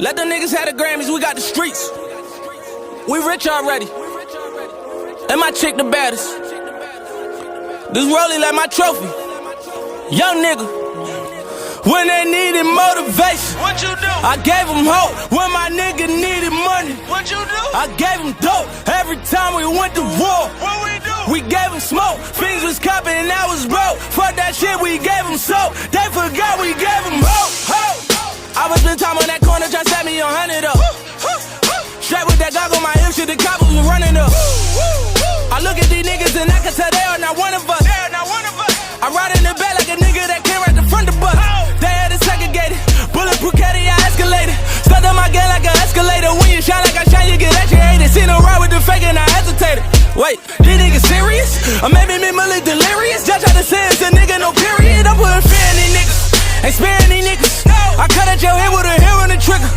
Let the niggas have the Grammys, we got the streets. We rich already. And my chick the baddest. This rollie like my trophy. Young nigga. When they needed motivation, What you do? I gave them hope. When my nigga needed money, What you do? I gave them dope. Every time we went to war, What we do? we gave them smoke. Things was copping and I was broke. Fuck that shit, we gave them soap. They forgot we gave them hope. I was spend time on that corner, try to set me 100 up. Straight with that goggle, my hip shit, the coppers was running up. I look at these niggas and I can tell they are not one of us. I ride in the back like a nigga that came right the front of the bus. They had it segregated, bulletproof caddy, I escalated. Stuck on my game like an escalator. When you shine like I shine, you get educated. Seen them ride with the fake and I hesitated. Wait, these niggas serious? Or maybe me Malik delirious? Just try to say it's a nigga, no period. I'm putting fear in these niggas, ain't sparing these niggas. I cut at your head with a hair on the trigger.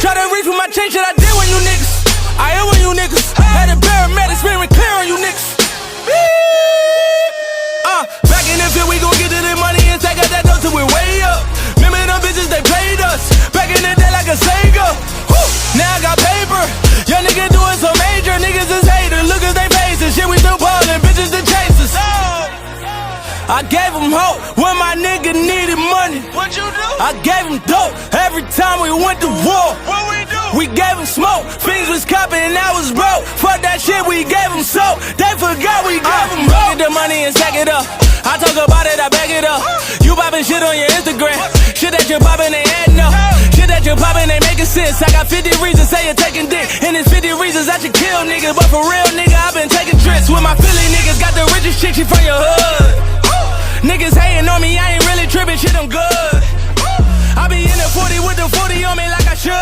Try to reach for my chain, shit I did when you niggas. I am when you niggas. Had a paramedic screaming clear on you niggas. Back in the field, we gon' get to the money and take out that dough till we way up. Remember them bitches, they played us. Back in the day like a Sega. Now I got paper. Young niggas doing so major. Niggas is haters. Look at they faces. Shit, we still ballin'. Bitches the chasers. I gave them hope when my nigga needed money. What you do? I gave them dope every time we went to war. What we do? We gave them smoke. Things was copping and I was broke. Fuck that shit, we gave them soap. They forgot we gave them hope. Get the money and stack it up. I talk about it, I back it up. You poppin' shit on your Instagram. Shit that you poppin', they adding up. Shit that you poppin', they making sense. I got 50 reasons say you're taking dick. And it's 50 reasons I should kill niggas. But for real, nigga, I been taking trips with my Philly niggas. Got the richest chick, she from your hood. Niggas hating on me, I ain't really trippin', shit, I'm good. I be in the 40 with the 40 on me like I should.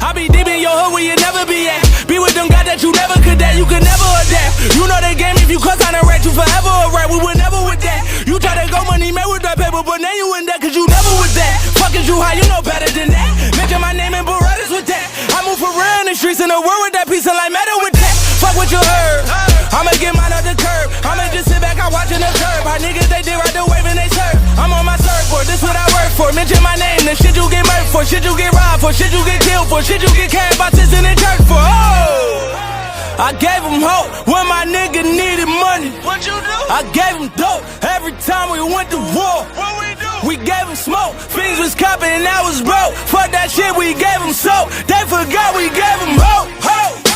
I be deep in your hood where you never be at. Be with them guys that you never could that, you could never adapt. You know the game, if you cuss on the rat, you forever a rat. We were never with that. You try to go money made with that paper, but now you in that, cause you never with that. Fuck is you high, you know better than that. Mention my name and Berettas with that. I move for real in the streets in the world with that piece of like matter with that. Fuck what you heard, I'ma get mine up the curb. I'ma just sit back, I'm watching the curb. How niggas they did right the wave and they serve. I'm on my surfboard, this what I work for. Mention my name, the shit you get murked for. Shit you get robbed for, shit you get killed for. Shit you get carried by tits in the church for. I gave them hope when my nigga needed money. What you do? I gave them dope every time we went to war. What we do? We gave them smoke, things was copping and I was broke. Fuck that shit, we gave them soap. They forgot we gave them hope.